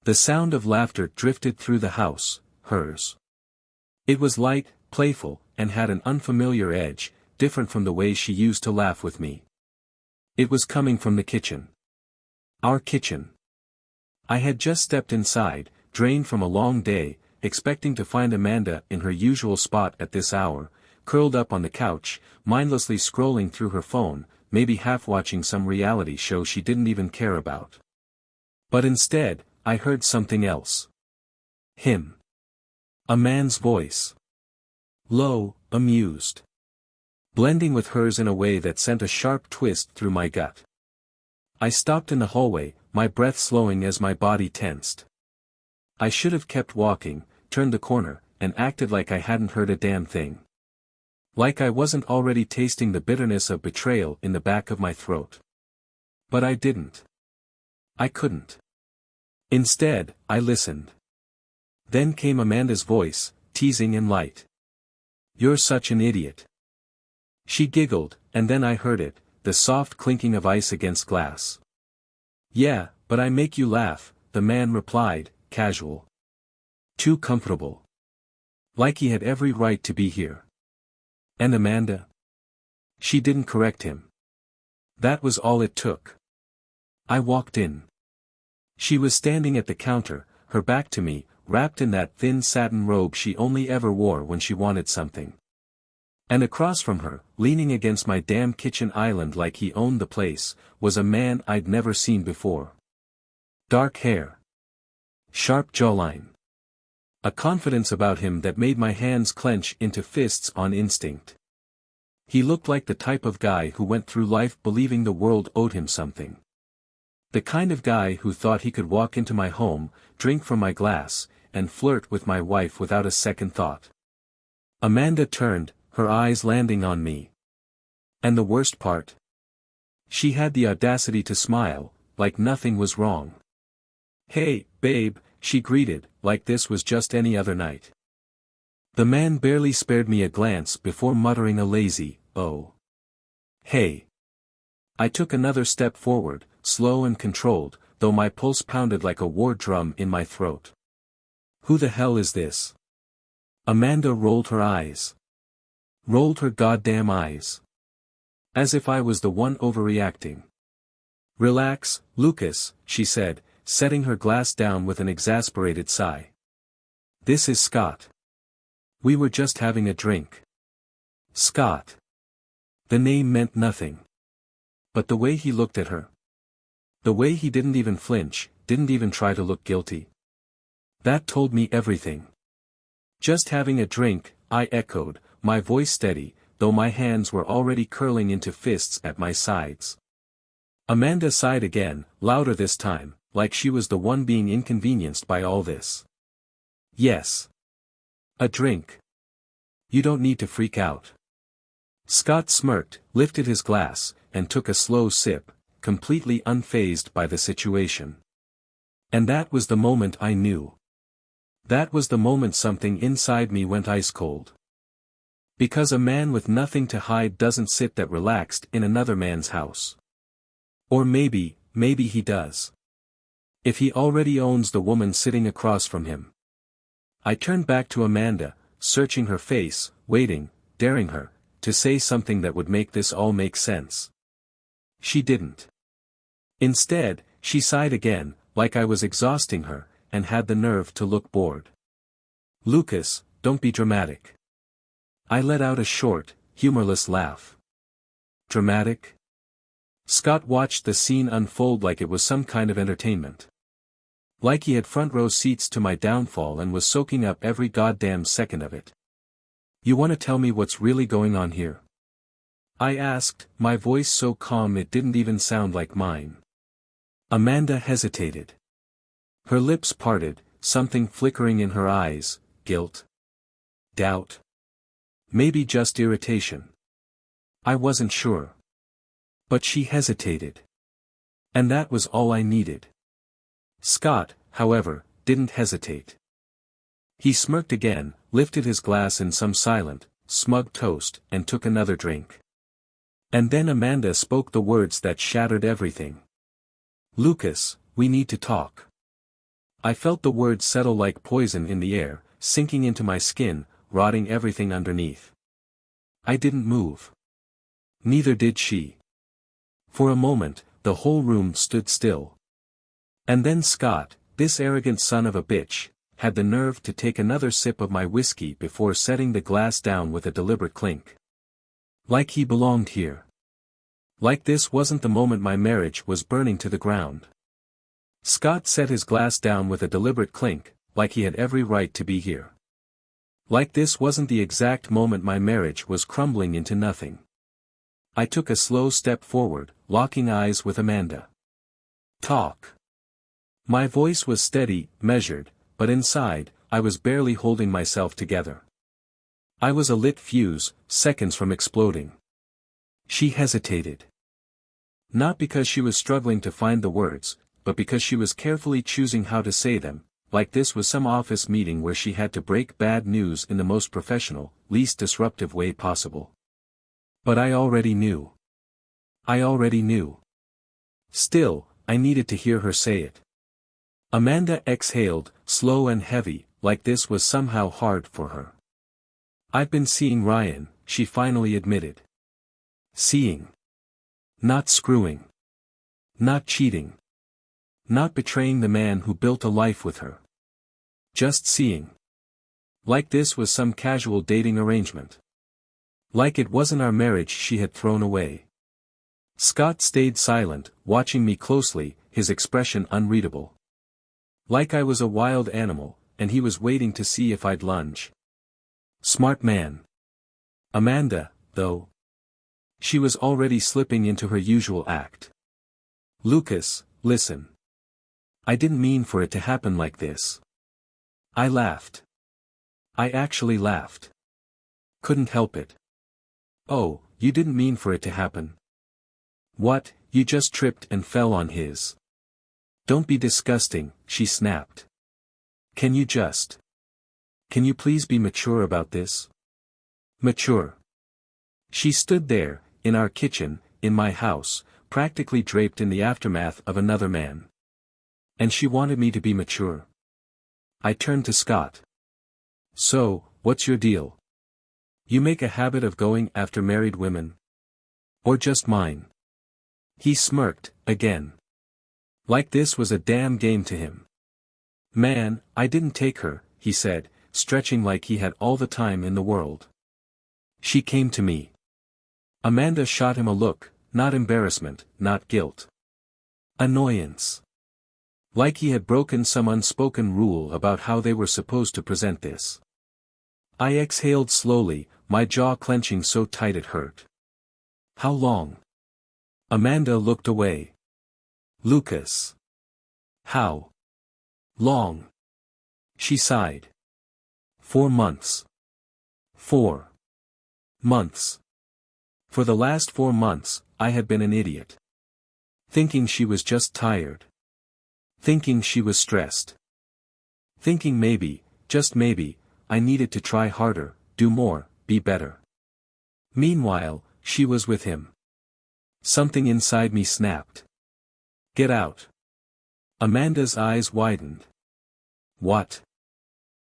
The sound of laughter drifted through the house, hers. It was light, playful, and had an unfamiliar edge, different from the way she used to laugh with me. It was coming from the kitchen. Our kitchen. I had just stepped inside, drained from a long day, expecting to find Amanda in her usual spot at this hour, curled up on the couch, mindlessly scrolling through her phone, maybe half watching some reality show she didn't even care about. But instead, I heard something else. Him. A man's voice. Low, amused. Blending with hers in a way that sent a sharp twist through my gut. I stopped in the hallway, my breath slowing as my body tensed. I should have kept walking, turned the corner, and acted like I hadn't heard a damn thing. Like I wasn't already tasting the bitterness of betrayal in the back of my throat. But I didn't. I couldn't. Instead, I listened. Then came Amanda's voice, teasing and light. "You're such an idiot." She giggled, and then I heard it, the soft clinking of ice against glass. "Yeah, but I make you laugh," the man replied, casual. Too comfortable. Like he had every right to be here. And Amanda? She didn't correct him. That was all it took. I walked in. She was standing at the counter, her back to me, wrapped in that thin satin robe she only ever wore when she wanted something. And across from her, leaning against my damn kitchen island like he owned the place, was a man I'd never seen before. Dark hair. Sharp jawline. A confidence about him that made my hands clench into fists on instinct. He looked like the type of guy who went through life believing the world owed him something. The kind of guy who thought he could walk into my home, drink from my glass, and flirt with my wife without a second thought. Amanda turned, her eyes landing on me. And the worst part? She had the audacity to smile, like nothing was wrong. "Hey, babe," she greeted, like this was just any other night. The man barely spared me a glance before muttering a lazy, "Oh. Hey." I took another step forward, slow and controlled, though my pulse pounded like a war drum in my throat. "Who the hell is this?" Amanda rolled her eyes. Rolled her goddamn eyes. As if I was the one overreacting. "Relax, Lucas," she said, setting her glass down with an exasperated sigh. "This is Scott. We were just having a drink." Scott. The name meant nothing. But the way he looked at her. The way he didn't even flinch, didn't even try to look guilty. That told me everything. "Just having a drink," I echoed, my voice steady, though my hands were already curling into fists at my sides. Amanda sighed again, louder this time, like she was the one being inconvenienced by all this. "Yes. A drink. You don't need to freak out." Scott smirked, lifted his glass, and took a slow sip, completely unfazed by the situation. And that was the moment I knew. That was the moment something inside me went ice cold. Because a man with nothing to hide doesn't sit that relaxed in another man's house. Or maybe he does. If he already owns the woman sitting across from him. I turned back to Amanda, searching her face, waiting, daring her, to say something that would make this all make sense. She didn't. Instead, she sighed again, like I was exhausting her, and had the nerve to look bored. "Lucas, don't be dramatic." I let out a short, humorless laugh. Dramatic? Scott watched the scene unfold like it was some kind of entertainment. Like he had front row seats to my downfall and was soaking up every goddamn second of it. "You want to tell me what's really going on here?" I asked, my voice so calm it didn't even sound like mine. Amanda hesitated. Her lips parted, something flickering in her eyes, guilt. Doubt. Maybe just irritation. I wasn't sure. But she hesitated. And that was all I needed. Scott, however, didn't hesitate. He smirked again, lifted his glass in some silent, smug toast, and took another drink. And then Amanda spoke the words that shattered everything. "Lucas, we need to talk. I felt the words settle like poison in the air, sinking into my skin, rotting everything underneath. I didn't move. Neither did she. For a moment, the whole room stood still. And then Scott, this arrogant son of a bitch, had the nerve to take another sip of my whiskey before setting the glass down with a deliberate clink. Like he belonged here. Like this wasn't the moment my marriage was burning to the ground. Scott set his glass down with a deliberate clink, like he had every right to be here. Like this wasn't the exact moment my marriage was crumbling into nothing. I took a slow step forward, locking eyes with Amanda. Talk. My voice was steady, measured, but inside, I was barely holding myself together. I was a lit fuse, seconds from exploding. She hesitated. Not because she was struggling to find the words, but because she was carefully choosing how to say them, like this was some office meeting where she had to break bad news in the most professional, least disruptive way possible. But I already knew. I already knew. Still, I needed to hear her say it. Amanda exhaled, slow and heavy, like this was somehow hard for her. I've been seeing Ryan, she finally admitted. Seeing. Not screwing. Not cheating. Not betraying the man who built a life with her. Just seeing. Like this was some casual dating arrangement. Like it wasn't our marriage she had thrown away. Scott stayed silent, watching me closely, his expression unreadable. Like I was a wild animal, and he was waiting to see if I'd lunge. Smart man. Amanda, though. She was already slipping into her usual act. Lucas, listen. I didn't mean for it to happen like this. I laughed. I actually laughed. Couldn't help it. Oh, you didn't mean for it to happen. What, you just tripped and fell on his. Don't be disgusting, she snapped. Can you please be mature about this? Mature. She stood there, in our kitchen, in my house, practically draped in the aftermath of another man. And she wanted me to be mature. I turned to Scott. So, what's your deal? You make a habit of going after married women? Or just mine? He smirked, again. Like this was a damn game to him. Man, I didn't take her, he said, stretching like he had all the time in the world. She came to me. Amanda shot him a look, not embarrassment, not guilt. Annoyance. Like he had broken some unspoken rule about how they were supposed to present this. I exhaled slowly, my jaw clenching so tight it hurt. How long? Amanda looked away. Lucas. How long? She sighed. 4 months. 4 months. For the last 4 months, I had been an idiot. Thinking she was just tired. Thinking she was stressed. Thinking maybe, just maybe, I needed to try harder, do more, be better. Meanwhile, she was with him. Something inside me snapped. Get out. Amanda's eyes widened. What?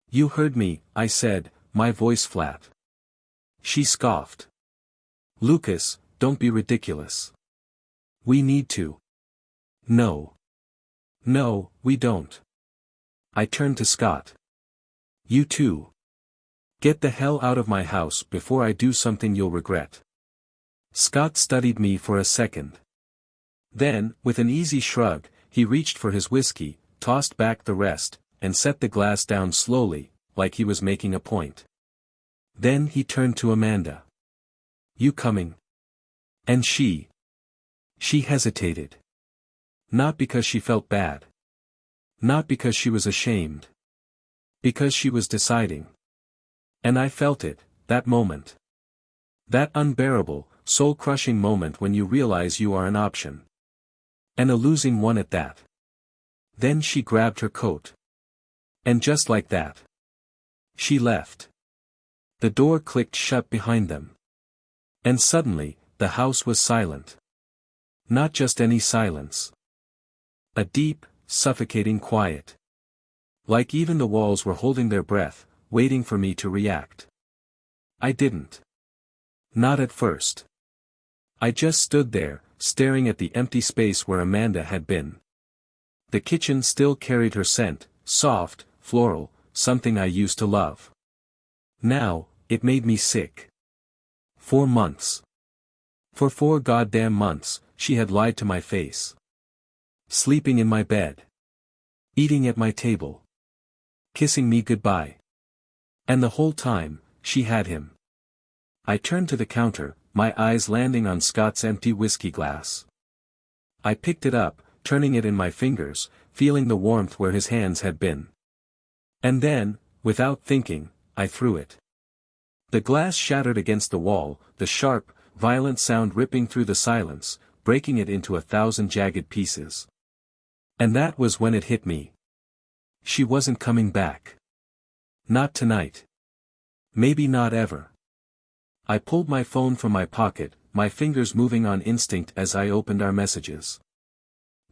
You heard me, I said, my voice flat. She scoffed. Lucas, don't be ridiculous. We need to. No. No, we don't. I turned to Scott. You too. Get the hell out of my house before I do something you'll regret. Scott studied me for a second. Then, with an easy shrug, he reached for his whiskey, tossed back the rest, and set the glass down slowly, like he was making a point. Then he turned to Amanda. You coming? And she hesitated. Not because she felt bad. Not because she was ashamed. Because she was deciding. And I felt it, that moment. That unbearable, soul-crushing moment when you realize you are an option. And a losing one at that. Then she grabbed her coat. And just like that. She left. The door clicked shut behind them. And suddenly, the house was silent. Not just any silence. A deep, suffocating quiet. Like even the walls were holding their breath, waiting for me to react. I didn't. Not at first. I just stood there, staring at the empty space where Amanda had been. The kitchen still carried her scent, soft, floral, something I used to love. Now, it made me sick. 4 months. For 4 goddamn months, she had lied to my face. Sleeping in my bed. Eating at my table. Kissing me goodbye. And the whole time, she had him. I turned to the counter, my eyes landing on Scott's empty whiskey glass. I picked it up, turning it in my fingers, feeling the warmth where his hands had been. And then, without thinking, I threw it. The glass shattered against the wall, the sharp, violent sound ripping through the silence, breaking it into 1,000 jagged pieces. And that was when it hit me. She wasn't coming back. Not tonight. Maybe not ever. I pulled my phone from my pocket, my fingers moving on instinct as I opened our messages.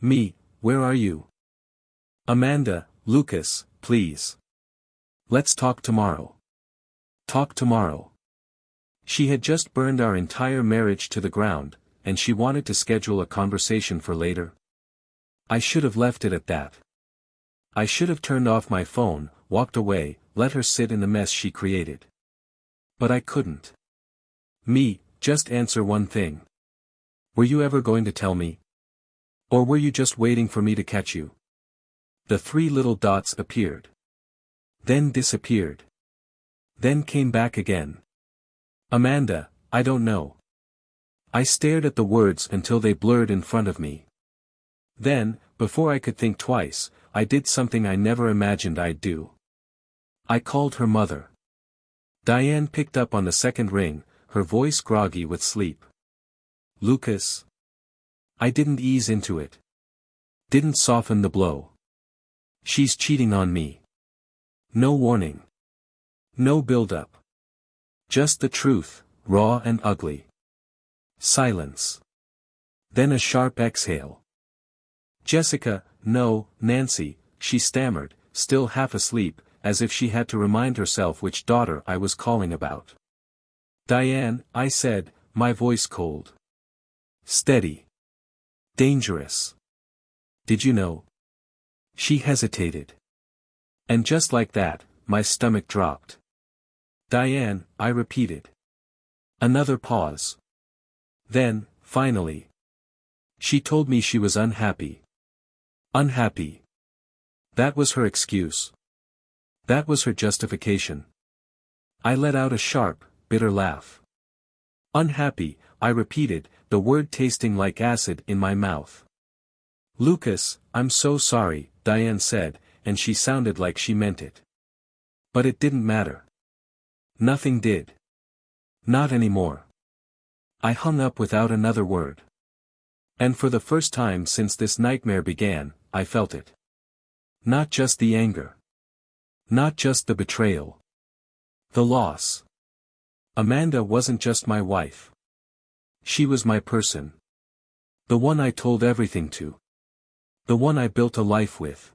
Me, where are you? Amanda, Lucas, please. Let's talk tomorrow. Talk tomorrow. She had just burned our entire marriage to the ground, and she wanted to schedule a conversation for later. I should have left it at that. I should have turned off my phone, walked away, let her sit in the mess she created. But I couldn't. Me, just answer one thing. Were you ever going to tell me? Or were you just waiting for me to catch you? The 3 little dots appeared. Then disappeared. Then came back again. Amanda, I don't know. I stared at the words until they blurred in front of me. Then, before I could think twice, I did something I never imagined I'd do. I called her mother. Diane picked up on the second ring, her voice groggy with sleep. Lucas. I didn't ease into it. Didn't soften the blow. She's cheating on me. No warning. No build-up. Just the truth, raw and ugly. Silence. Then a sharp exhale. Jessica, no, Nancy, she stammered, still half asleep, as if she had to remind herself which daughter I was calling about. Diane, I said, my voice cold. Steady. Dangerous. Did you know? She hesitated. And just like that, my stomach dropped. Diane, I repeated. Another pause. Then, finally. She told me she was unhappy. Unhappy. That was her excuse. That was her justification. I let out a sharp, bitter laugh. Unhappy, I repeated, the word tasting like acid in my mouth. Lucas, I'm so sorry, Diane said, and she sounded like she meant it. But it didn't matter. Nothing did. Not anymore. I hung up without another word. And for the first time since this nightmare began, I felt it. Not just the anger. Not just the betrayal. The loss. Amanda wasn't just my wife. She was my person. The one I told everything to. The one I built a life with.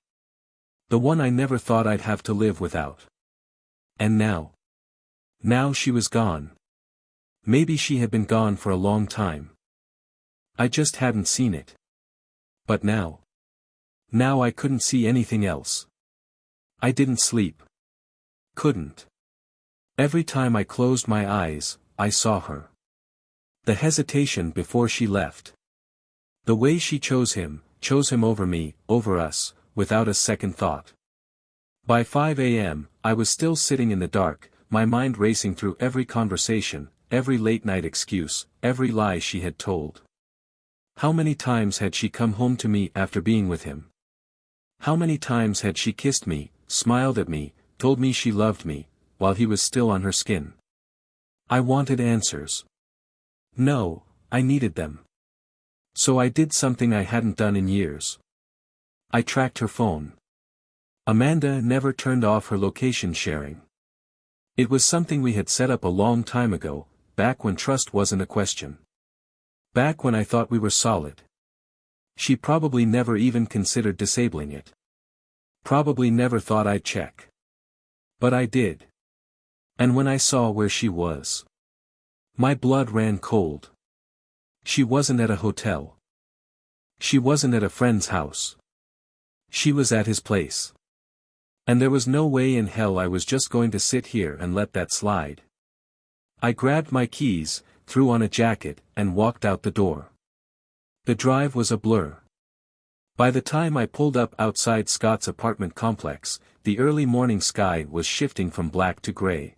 The one I never thought I'd have to live without. And now. Now she was gone. Maybe she had been gone for a long time. I just hadn't seen it. But now. Now I couldn't see anything else. I didn't sleep. Couldn't. Every time I closed my eyes, I saw her. The hesitation before she left. The way she chose him over me, over us, without a second thought. By 5 a.m., I was still sitting in the dark, my mind racing through every conversation, every late-night excuse, every lie she had told. How many times had she come home to me after being with him? How many times had she kissed me, smiled at me, told me she loved me, while he was still on her skin? I wanted answers. No, I needed them. So I did something I hadn't done in years. I tracked her phone. Amanda never turned off her location sharing. It was something we had set up a long time ago, back when trust wasn't a question. Back when I thought we were solid. She probably never even considered disabling it. Probably never thought I'd check. But I did. And when I saw where she was, my blood ran cold. She wasn't at a hotel. She wasn't at a friend's house. She was at his place. And there was no way in hell I was just going to sit here and let that slide. I grabbed my keys, threw on a jacket, and walked out the door. The drive was a blur. By the time I pulled up outside Scott's apartment complex, the early morning sky was shifting from black to gray.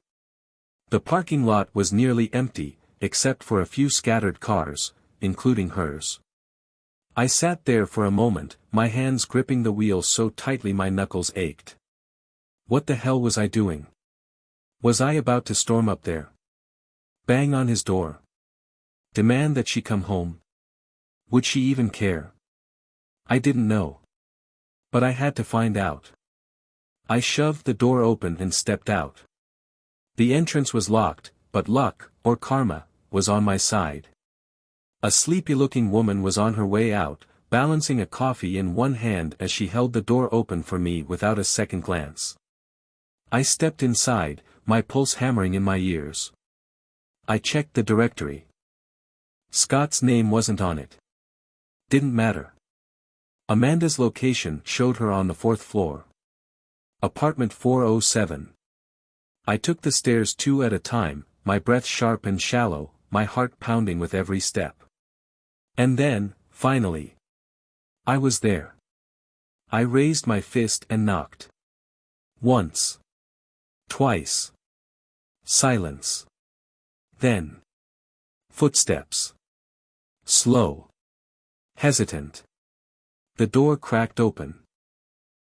The parking lot was nearly empty, except for a few scattered cars, including hers. I sat there for a moment, my hands gripping the wheel so tightly my knuckles ached. What the hell was I doing? Was I about to storm up there? Bang on his door? Demand that she come home? Would she even care? I didn't know. But I had to find out. I shoved the door open and stepped out. The entrance was locked, but luck, or karma, was on my side. A sleepy-looking woman was on her way out, balancing a coffee in one hand as she held the door open for me without a second glance. I stepped inside, my pulse hammering in my ears. I checked the directory. Scott's name wasn't on it. Didn't matter. Amanda's location showed her on the 4th floor. Apartment 407. I took the stairs 2 at a time, my breath sharp and shallow, my heart pounding with every step. And then, finally, I was there. I raised my fist and knocked. Once. Twice. Silence. Then. Footsteps. Slow. Hesitant. The door cracked open.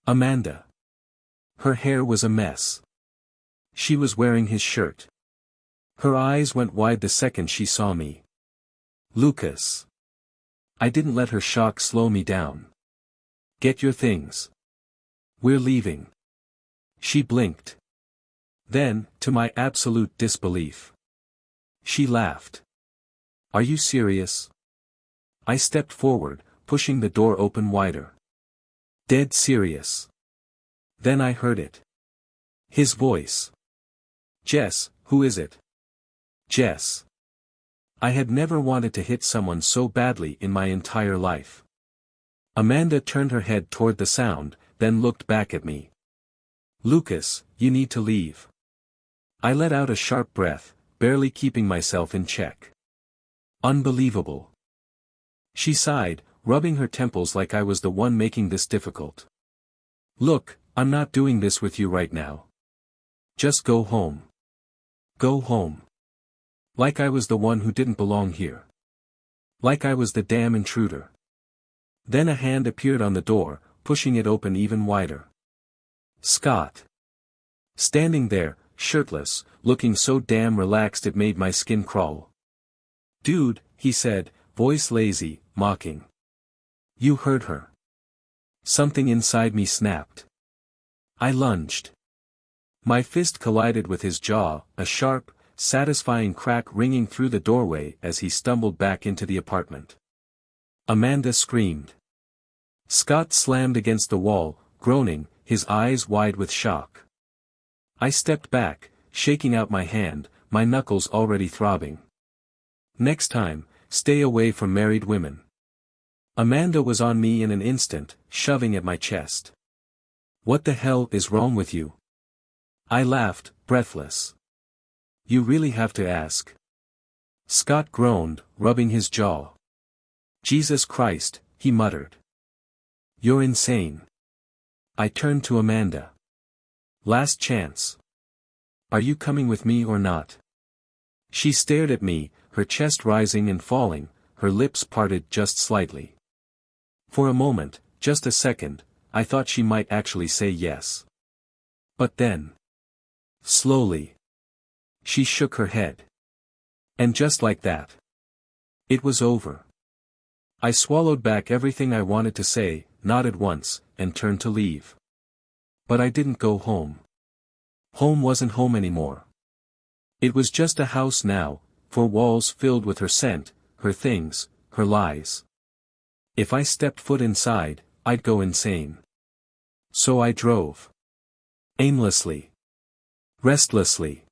Amanda. Her hair was a mess. She was wearing his shirt. Her eyes went wide the second she saw me. Lucas. I didn't let her shock slow me down. Get your things. We're leaving. She blinked. Then, to my absolute disbelief, she laughed. Are you serious? I stepped forward, pushing the door open wider. Dead serious. Then I heard it. His voice. Jess, who is it? Jess. I had never wanted to hit someone so badly in my entire life. Amanda turned her head toward the sound, then looked back at me. Lucas, you need to leave. I let out a sharp breath, barely keeping myself in check. Unbelievable. She sighed, rubbing her temples like I was the one making this difficult. Look, I'm not doing this with you right now. Just go home. Go home. Like I was the one who didn't belong here. Like I was the damn intruder. Then a hand appeared on the door, pushing it open even wider. Scott. Standing there, shirtless, looking so damn relaxed it made my skin crawl. Dude, he said, voice lazy, mocking. You heard her. Something inside me snapped. I lunged. My fist collided with his jaw, a sharp, satisfying crack ringing through the doorway as he stumbled back into the apartment. Amanda screamed. Scott slammed against the wall, groaning, his eyes wide with shock. I stepped back, shaking out my hand, my knuckles already throbbing. Next time, stay away from married women. Amanda was on me in an instant, shoving at my chest. What the hell is wrong with you? I laughed, breathless. You really have to ask. Scott groaned, rubbing his jaw. Jesus Christ, he muttered. You're insane. I turned to Amanda. Last chance. Are you coming with me or not? She stared at me, her chest rising and falling, her lips parted just slightly. For a moment, just a second, I thought she might actually say yes. But then. Slowly. She shook her head. And just like that. It was over. I swallowed back everything I wanted to say, nodded once, and turned to leave. But I didn't go home. Home wasn't home anymore. It was just a house now, 4 walls filled with her scent, her things, her lies. If I stepped foot inside, I'd go insane. So I drove. Aimlessly. Restlessly.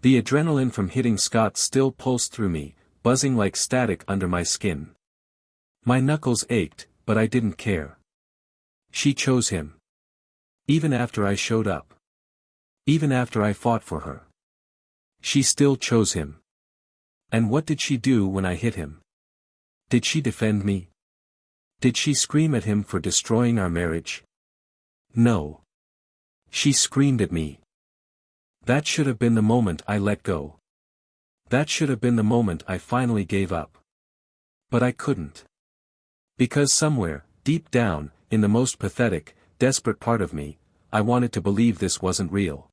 The adrenaline from hitting Scott still pulsed through me, buzzing like static under my skin. My knuckles ached, but I didn't care. She chose him. Even after I showed up. Even after I fought for her. She still chose him. And what did she do when I hit him? Did she defend me? Did she scream at him for destroying our marriage? No. She screamed at me. That should have been the moment I let go. That should have been the moment I finally gave up. But I couldn't. Because somewhere, deep down, in the most pathetic, desperate part of me, I wanted to believe this wasn't real.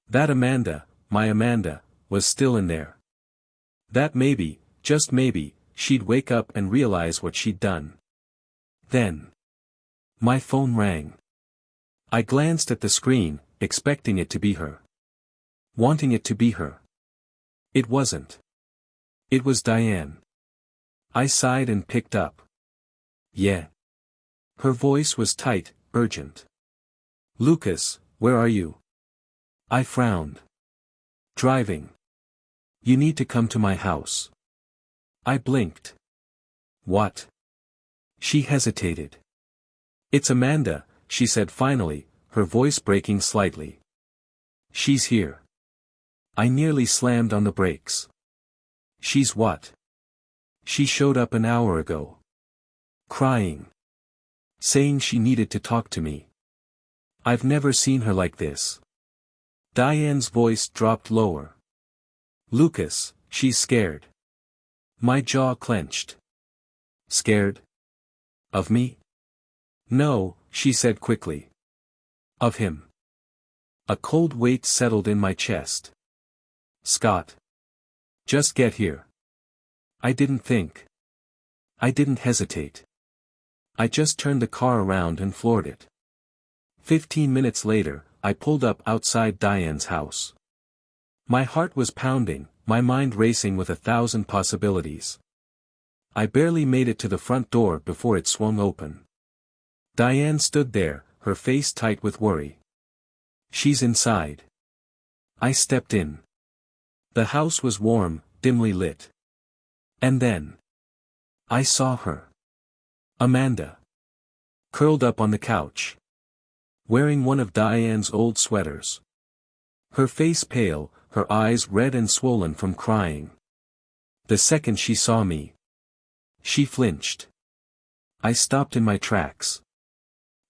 That Amanda, my Amanda, was still in there. That maybe, just maybe, she'd wake up and realize what she'd done. Then. My phone rang. I glanced at the screen, expecting it to be her. Wanting it to be her. It wasn't. It was Diane. I sighed and picked up. Yeah. Her voice was tight, urgent. Lucas, where are you? I frowned. Driving. You need to come to my house. I blinked. What? She hesitated. It's Amanda, she said finally, her voice breaking slightly. She's here. I nearly slammed on the brakes. She's what? She showed up an hour ago. Crying. Saying she needed to talk to me. I've never seen her like this. Diane's voice dropped lower. Lucas, she's scared. My jaw clenched. Scared? Of me? No, she said quickly. Of him. A cold weight settled in my chest. Scott. Just get here. I didn't think. I didn't hesitate. I just turned the car around and floored it. 15 minutes later, I pulled up outside Diane's house. My heart was pounding, my mind racing with 1,000 possibilities. I barely made it to the front door before it swung open. Diane stood there, her face tight with worry. She's inside. I stepped in. The house was warm, dimly lit. And then. I saw her. Amanda. Curled up on the couch. Wearing one of Diane's old sweaters. Her face pale, her eyes red and swollen from crying. The second she saw me. She flinched. I stopped in my tracks.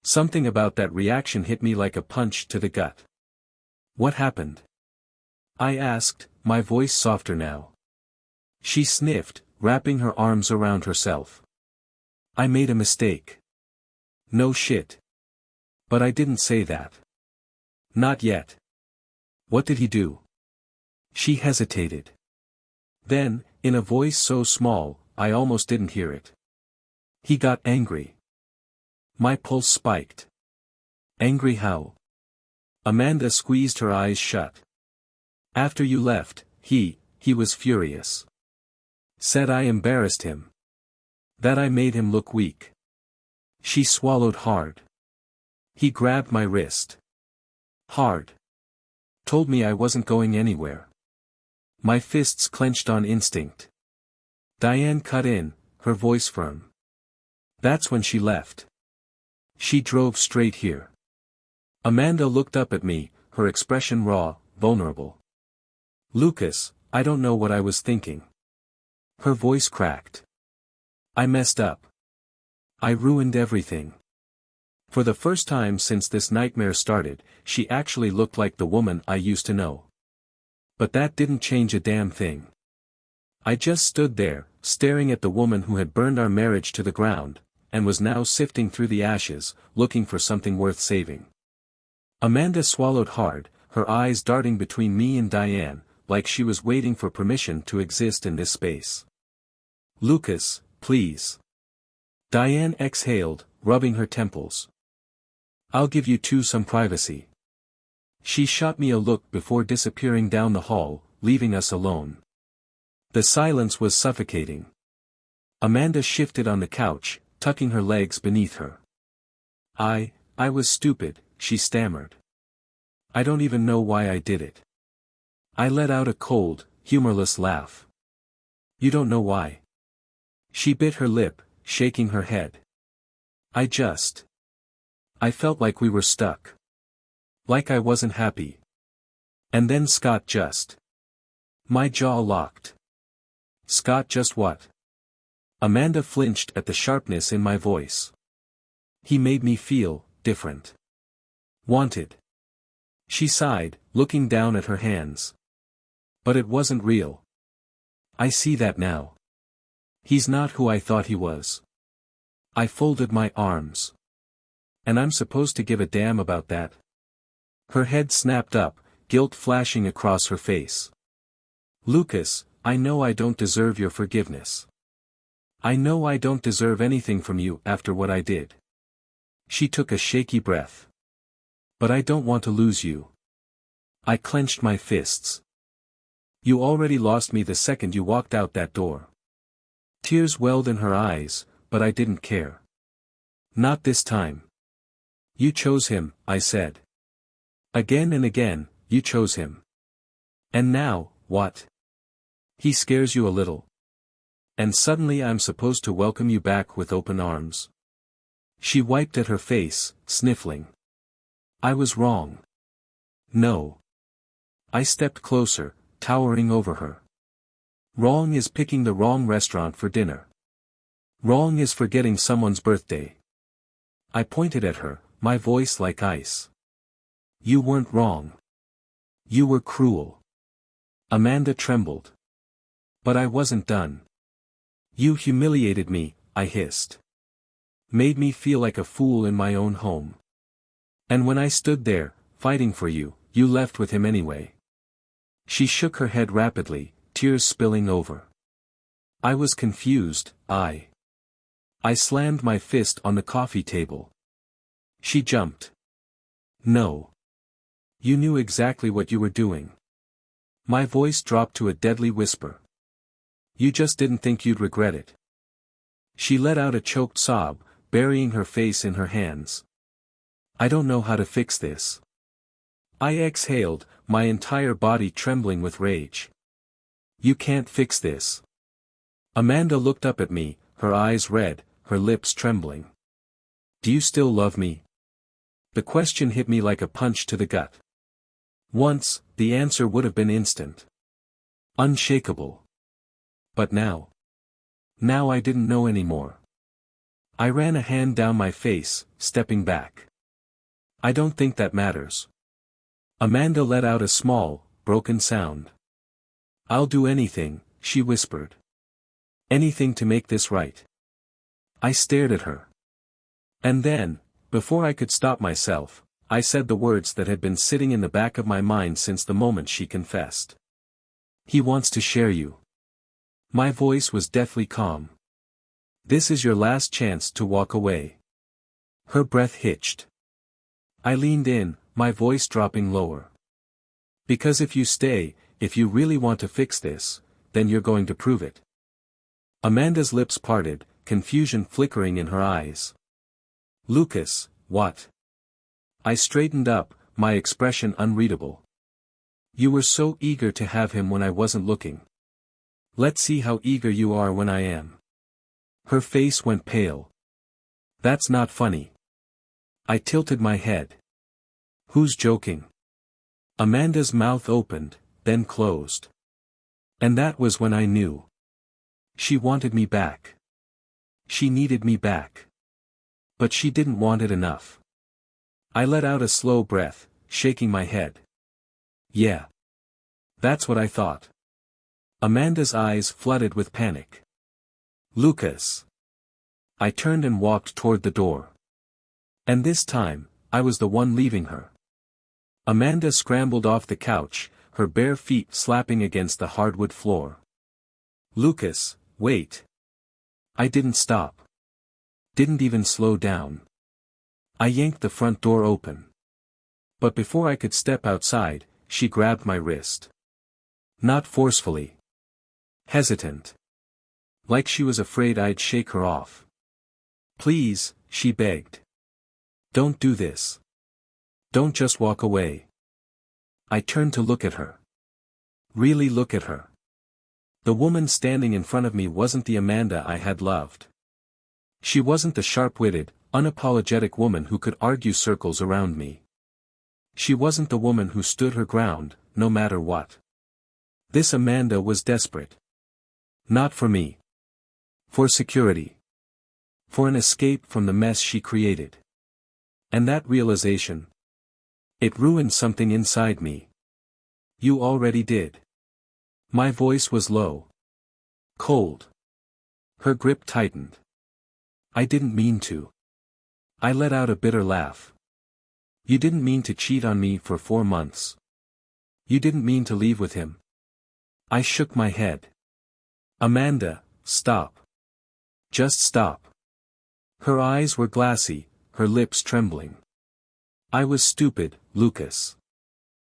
Something about that reaction hit me like a punch to the gut. What happened? I asked, my voice softer now. She sniffed, wrapping her arms around herself. I made a mistake. No shit. But I didn't say that. Not yet. What did he do? She hesitated. Then, in a voice so small, I almost didn't hear it. He got angry. My pulse spiked. Angry how? Amanda squeezed her eyes shut. After you left, he was furious. Said I embarrassed him. That I made him look weak. She swallowed hard. He grabbed my wrist. Hard. Told me I wasn't going anywhere. My fists clenched on instinct. Diane cut in, her voice firm. That's when she left. She drove straight here. Amanda looked up at me, her expression raw, vulnerable. Lucas, I don't know what I was thinking. Her voice cracked. I messed up. I ruined everything. For the first time since this nightmare started, she actually looked like the woman I used to know. But that didn't change a damn thing. I just stood there, staring at the woman who had burned our marriage to the ground, and was now sifting through the ashes, looking for something worth saving. Amanda swallowed hard, her eyes darting between me and Diane, like she was waiting for permission to exist in this space. Lucas, please. Diane exhaled, rubbing her temples. I'll give you two some privacy. She shot me a look before disappearing down the hall, leaving us alone. The silence was suffocating. Amanda shifted on the couch, tucking her legs beneath her. I I was stupid, she stammered. I don't even know why I did it. I let out a cold, humorless laugh. You don't know why. She bit her lip, shaking her head. I felt like we were stuck. Like I wasn't happy. And then Scott just. My jaw locked. Scott just what? Amanda flinched at the sharpness in my voice. He made me feel different. Wanted. She sighed, looking down at her hands. But it wasn't real. I see that now. He's not who I thought he was. I folded my arms. And I'm supposed to give a damn about that? Her head snapped up, guilt flashing across her face. Lucas, I know I don't deserve your forgiveness. I know I don't deserve anything from you after what I did. She took a shaky breath. But I don't want to lose you. I clenched my fists. You already lost me the second you walked out that door. Tears welled in her eyes, but I didn't care. Not this time. You chose him, I said. Again and again, you chose him. And now, what? He scares you a little. And suddenly I'm supposed to welcome you back with open arms. She wiped at her face, sniffling. I was wrong. No. I stepped closer, towering over her. Wrong is picking the wrong restaurant for dinner. Wrong is forgetting someone's birthday. I pointed at her, my voice like ice. You weren't wrong. You were cruel. Amanda trembled. But I wasn't done. You humiliated me, I hissed. Made me feel like a fool in my own home. And when I stood there, fighting for you, you left with him anyway. She shook her head rapidly, tears spilling over. I was confused, I slammed my fist on the coffee table. She jumped. No. You knew exactly what you were doing. My voice dropped to a deadly whisper. You just didn't think you'd regret it. She let out a choked sob, burying her face in her hands. I don't know how to fix this. I exhaled, my entire body trembling with rage. You can't fix this. Amanda looked up at me, her eyes red, her lips trembling. Do you still love me? The question hit me like a punch to the gut. Once, the answer would have been instant. Unshakable. But now? Now I didn't know anymore. I ran a hand down my face, stepping back. I don't think that matters. Amanda let out a small, broken sound. I'll do anything, she whispered. Anything to make this right. I stared at her. And then, before I could stop myself, I said the words that had been sitting in the back of my mind since the moment she confessed. He wants to share you. My voice was deathly calm. This is your last chance to walk away. Her breath hitched. I leaned in, my voice dropping lower. Because if you stay, if you really want to fix this, then you're going to prove it. Amanda's lips parted, confusion flickering in her eyes. Lucas, what? I straightened up, my expression unreadable. You were so eager to have him when I wasn't looking. Let's see how eager you are when I am. Her face went pale. That's not funny. I tilted my head. Who's joking? Amanda's mouth opened, then closed. And that was when I knew. She wanted me back. She needed me back. But she didn't want it enough. I let out a slow breath, shaking my head. Yeah. That's what I thought. Amanda's eyes flooded with panic. Lucas. I turned and walked toward the door. And this time, I was the one leaving her. Amanda scrambled off the couch, her bare feet slapping against the hardwood floor. Lucas, wait. I didn't stop. Didn't even slow down. I yanked the front door open. But before I could step outside, she grabbed my wrist. Not forcefully. Hesitant. Like she was afraid I'd shake her off. Please, she begged. Don't do this. Don't just walk away. I turned to look at her. Really look at her. The woman standing in front of me wasn't the Amanda I had loved. She wasn't the sharp-witted, unapologetic woman who could argue circles around me. She wasn't the woman who stood her ground, no matter what. This Amanda was desperate. Not for me. For security. For an escape from the mess she created. And that realization. It ruined something inside me. You already did. My voice was low. Cold. Her grip tightened. I didn't mean to. I let out a bitter laugh. You didn't mean to cheat on me for 4 months. You didn't mean to leave with him. I shook my head. Amanda, stop. Just stop. Her eyes were glassy, her lips trembling. I was stupid, Lucas.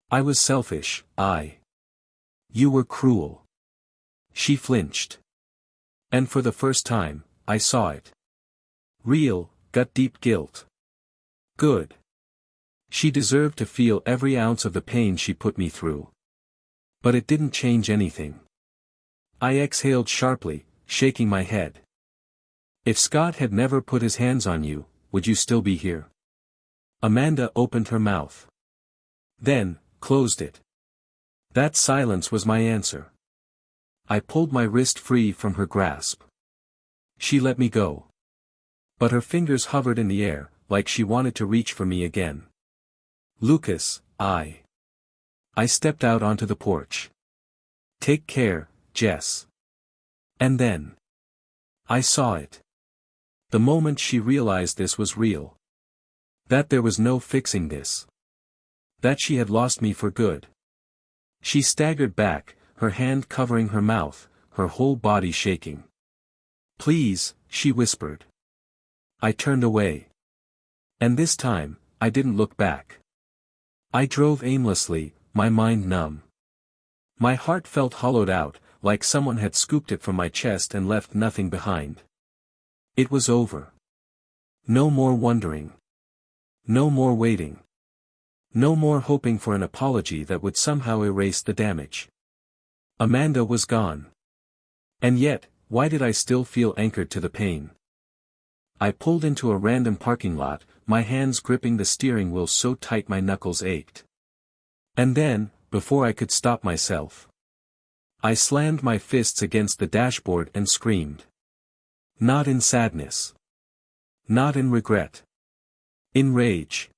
I was selfish, You were cruel. She flinched. And for the first time, I saw it. Real, gut-deep guilt. Good. She deserved to feel every ounce of the pain she put me through. But it didn't change anything. I exhaled sharply, shaking my head. If Scott had never put his hands on you, would you still be here? Amanda opened her mouth. Then, closed it. That silence was my answer. I pulled my wrist free from her grasp. She let me go. But her fingers hovered in the air, like she wanted to reach for me again. Lucas, I stepped out onto the porch. Take care, Jess. And then. I saw it. The moment she realized this was real. That there was no fixing this. That she had lost me for good. She staggered back, her hand covering her mouth, her whole body shaking. Please, she whispered. I turned away. And this time, I didn't look back. I drove aimlessly, my mind numb. My heart felt hollowed out, like someone had scooped it from my chest and left nothing behind. It was over. No more wondering. No more waiting. No more hoping for an apology that would somehow erase the damage. Amanda was gone. And yet, why did I still feel anchored to the pain? I pulled into a random parking lot, my hands gripping the steering wheel so tight my knuckles ached. And then, before I could stop myself, I slammed my fists against the dashboard and screamed. Not in sadness. Not in regret. In rage.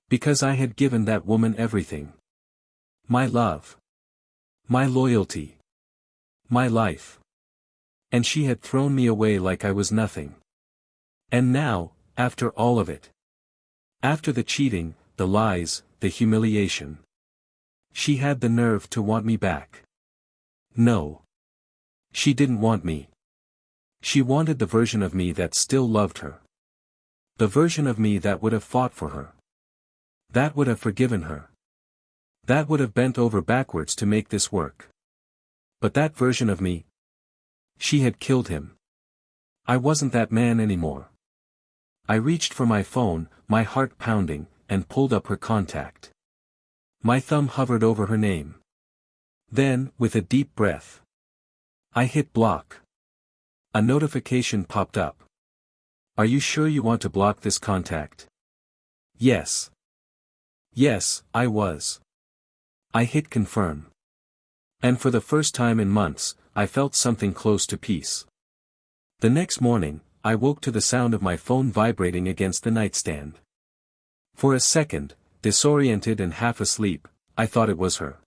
Because I had given that woman everything. My love. My loyalty. My life. And she had thrown me away like I was nothing. And now, after all of it. After the cheating, the lies, the humiliation. She had the nerve to want me back. No. She didn't want me. She wanted the version of me that still loved her. The version of me that would have fought for her. That would have forgiven her. That would have bent over backwards to make this work. But that version of me. She had killed him. I wasn't that man anymore. I reached for my phone, my heart pounding, and pulled up her contact. My thumb hovered over her name. Then, with a deep breath, I hit block. A notification popped up. Are you sure you want to block this contact? Yes. Yes, I was. I hit confirm. And for the first time in months, I felt something close to peace. The next morning, I woke to the sound of my phone vibrating against the nightstand. For a second, disoriented and half asleep, I thought it was her.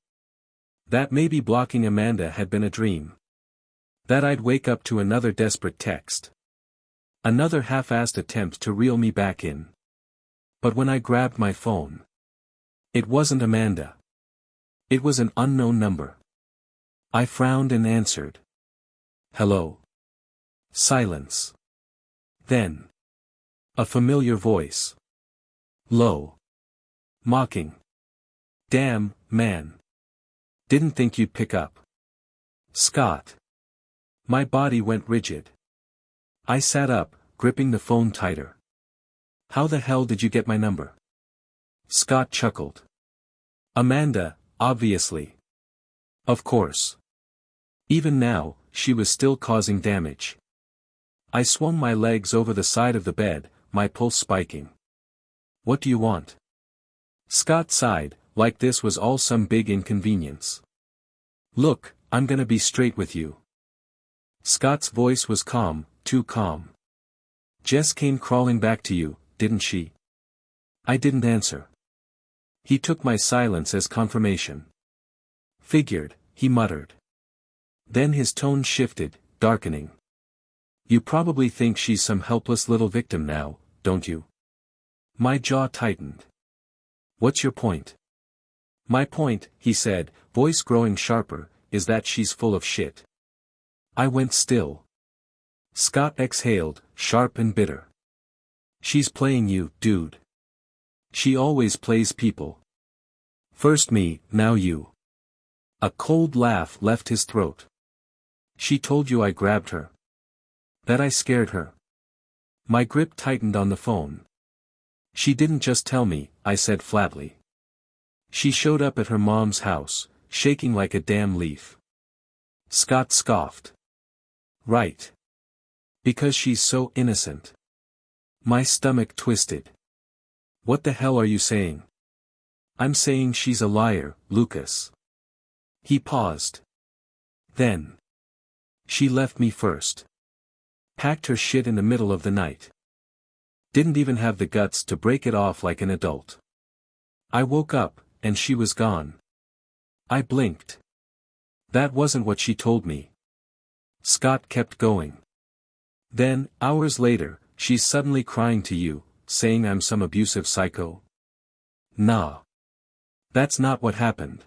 That maybe blocking Amanda had been a dream. That I'd wake up to another desperate text. Another half-assed attempt to reel me back in. But when I grabbed my phone, it wasn't Amanda. It was an unknown number. I frowned and answered. Hello. Silence. Then. A familiar voice. Low. Mocking. Damn, man. Didn't think you'd pick up. Scott. My body went rigid. I sat up, gripping the phone tighter. How the hell did you get my number? Scott chuckled. Amanda, obviously. Of course. Even now, she was still causing damage. I swung my legs over the side of the bed, my pulse spiking. What do you want? Scott sighed, like this was all some big inconvenience. Look, I'm gonna be straight with you. Scott's voice was calm, too calm. Jess came crawling back to you, didn't she? I didn't answer. He took my silence as confirmation. Figured, he muttered. Then his tone shifted, darkening. You probably think she's some helpless little victim now, don't you? My jaw tightened. What's your point? My point, he said, voice growing sharper, is that she's full of shit. I went still. Scott exhaled, sharp and bitter. She's playing you, dude. She always plays people. First me, now you. A cold laugh left his throat. She told you I grabbed her. That I scared her. My grip tightened on the phone. She didn't just tell me, I said flatly. She showed up at her mom's house, shaking like a damn leaf. Scott scoffed. Right. Because she's so innocent. My stomach twisted. What the hell are you saying? I'm saying she's a liar, Lucas. He paused. Then. She left me first. Packed her shit in the middle of the night. Didn't even have the guts to break it off like an adult. I woke up, and she was gone. I blinked. That wasn't what she told me. Scott kept going. Then, hours later, she's suddenly crying to you, saying I'm some abusive psycho. Nah. That's not what happened.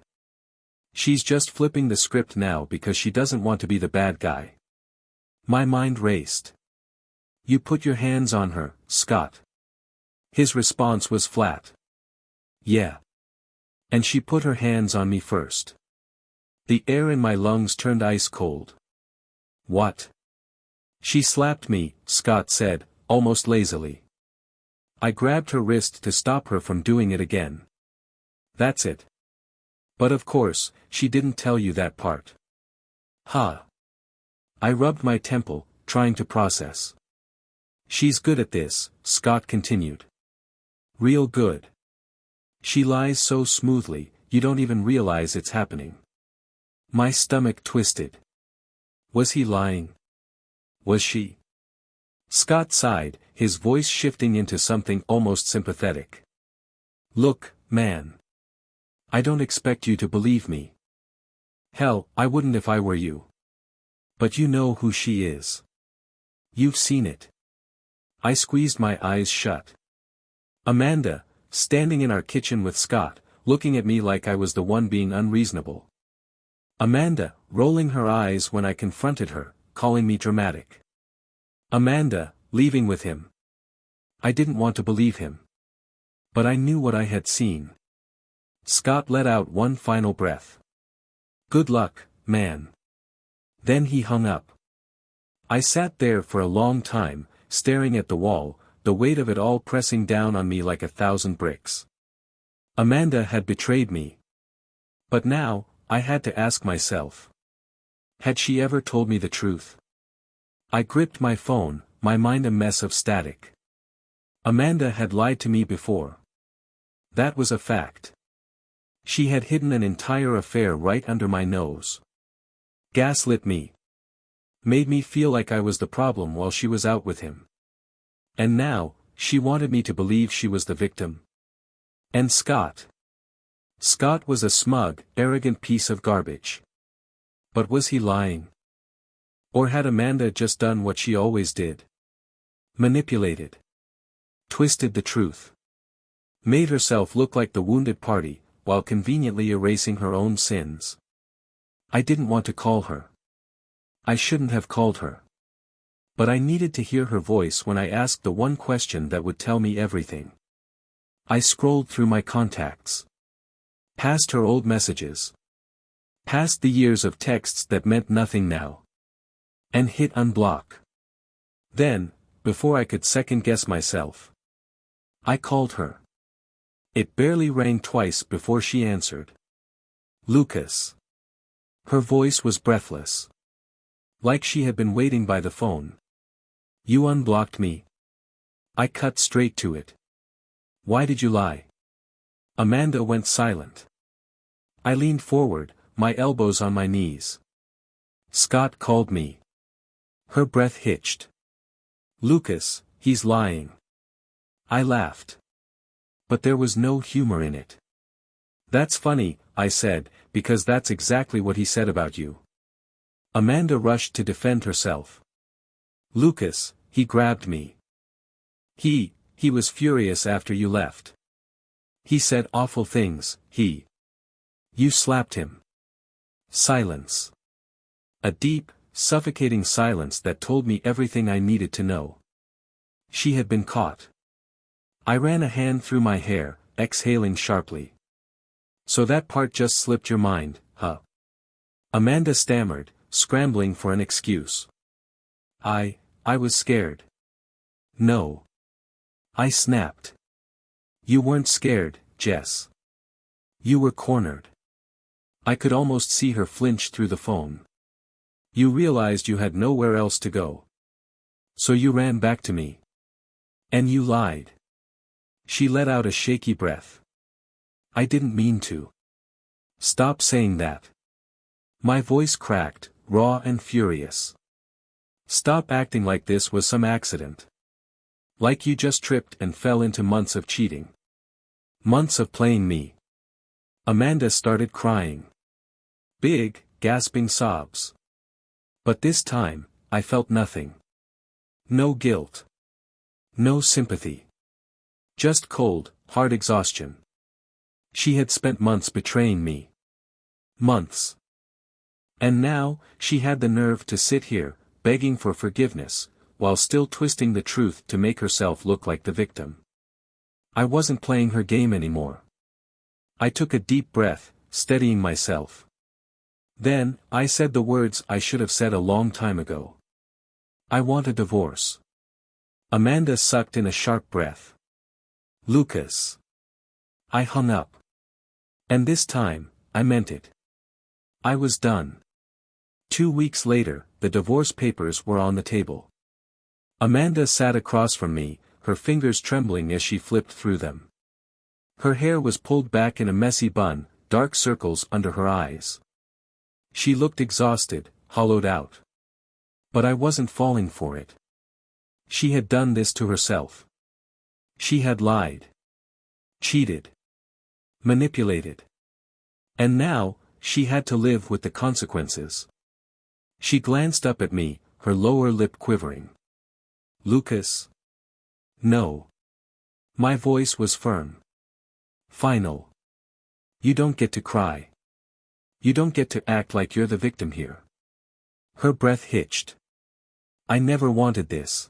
She's just flipping the script now because she doesn't want to be the bad guy. My mind raced. You put your hands on her, Scott. His response was flat. Yeah. And she put her hands on me first. The air in my lungs turned ice cold. What? She slapped me, Scott said, almost lazily. I grabbed her wrist to stop her from doing it again. That's it. But of course, she didn't tell you that part. Huh. I rubbed my temple, trying to process. She's good at this, Scott continued. Real good. She lies so smoothly, you don't even realize it's happening. My stomach twisted. Was he lying? Was she? Scott sighed, his voice shifting into something almost sympathetic. Look, man. I don't expect you to believe me. Hell, I wouldn't if I were you. But you know who she is. You've seen it. I squeezed my eyes shut. Amanda, standing in our kitchen with Scott, looking at me like I was the one being unreasonable. Amanda, rolling her eyes when I confronted her, calling me dramatic. Amanda, leaving with him. I didn't want to believe him. But I knew what I had seen. Scott let out one final breath. Good luck, man. Then he hung up. I sat there for a long time, staring at the wall, the weight of it all pressing down on me like 1,000 bricks. Amanda had betrayed me. But now, I had to ask myself. Had she ever told me the truth? I gripped my phone, my mind a mess of static. Amanda had lied to me before. That was a fact. She had hidden an entire affair right under my nose. Gaslit me. Made me feel like I was the problem while she was out with him. And now, she wanted me to believe she was the victim. And Scott. Scott was a smug, arrogant piece of garbage. But was he lying? Or had Amanda just done what she always did? Manipulated. Twisted the truth. Made herself look like the wounded party, while conveniently erasing her own sins. I didn't want to call her. I shouldn't have called her. But I needed to hear her voice when I asked the one question that would tell me everything. I scrolled through my contacts. Past her old messages. Past the years of texts that meant nothing now. And hit unblock. Then, before I could second guess myself. I called her. It barely rang twice before she answered. Lucas. Her voice was breathless. Like she had been waiting by the phone. You unblocked me. I cut straight to it. Why did you lie? Amanda went silent. I leaned forward, my elbows on my knees. Scott called me. Her breath hitched. Lucas, he's lying. I laughed. But there was no humor in it. That's funny, I said, because that's exactly what he said about you. Amanda rushed to defend herself. Lucas, he grabbed me. He was furious after you left. He said awful things, You slapped him. Silence. A deep, suffocating silence that told me everything I needed to know. She had been caught. I ran a hand through my hair, exhaling sharply. So that part just slipped your mind, huh? Amanda stammered, scrambling for an excuse. I was scared. No. I snapped. You weren't scared, Jess. You were cornered. I could almost see her flinch through the phone. You realized you had nowhere else to go. So you ran back to me. And you lied. She let out a shaky breath. I didn't mean to. Stop saying that. My voice cracked, raw and furious. Stop acting like this was some accident. Like you just tripped and fell into months of cheating. Months of playing me. Amanda started crying. Big, gasping sobs. But this time, I felt nothing. No guilt. No sympathy. Just cold, hard exhaustion. She had spent months betraying me. Months. And now, she had the nerve to sit here, begging for forgiveness, while still twisting the truth to make herself look like the victim. I wasn't playing her game anymore. I took a deep breath, steadying myself. Then, I said the words I should have said a long time ago. I want a divorce. Amanda sucked in a sharp breath. Lucas. I hung up. And this time, I meant it. I was done. 2 weeks later, the divorce papers were on the table. Amanda sat across from me, her fingers trembling as she flipped through them. Her hair was pulled back in a messy bun, dark circles under her eyes. She looked exhausted, hollowed out. But I wasn't falling for it. She had done this to herself. She had lied. Cheated. Manipulated. And now, she had to live with the consequences. She glanced up at me, her lower lip quivering. Lucas? No. My voice was firm. Final. You don't get to cry. You don't get to act like you're the victim here. Her breath hitched. I never wanted this.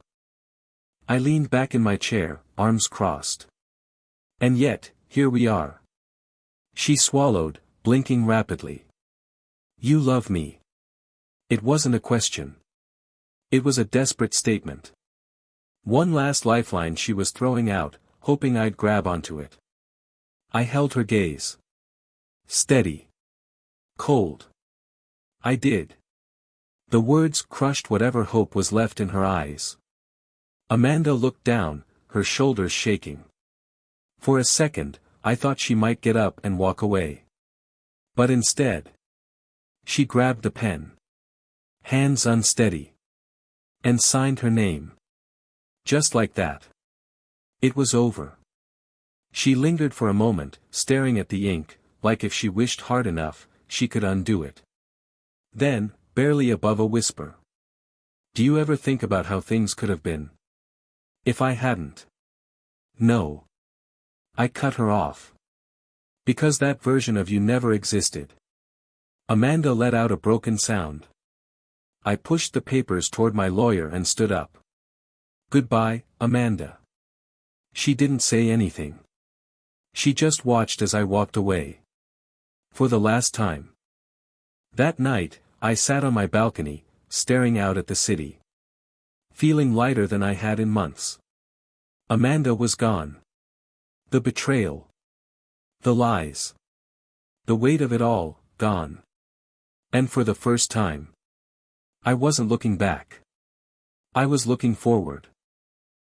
I leaned back in my chair, arms crossed. And yet, here we are. She swallowed, blinking rapidly. You love me. It wasn't a question. It was a desperate statement. One last lifeline she was throwing out, hoping I'd grab onto it. I held her gaze. Steady. Cold. I did. The words crushed whatever hope was left in her eyes. Amanda looked down, her shoulders shaking. For a second, I thought she might get up and walk away. But instead, she grabbed the pen. Hands unsteady. And signed her name. Just like that. It was over. She lingered for a moment, staring at the ink, like if she wished hard enough, she could undo it. Then, barely above a whisper. Do you ever think about how things could have been? If I hadn't. No. I cut her off. Because that version of you never existed. Amanda let out a broken sound. I pushed the papers toward my lawyer and stood up. Goodbye, Amanda. She didn't say anything. She just watched as I walked away. For the last time. That night, I sat on my balcony, staring out at the city. Feeling lighter than I had in months. Amanda was gone. The betrayal. The lies. The weight of it all, gone. And for the first time, I wasn't looking back. I was looking forward.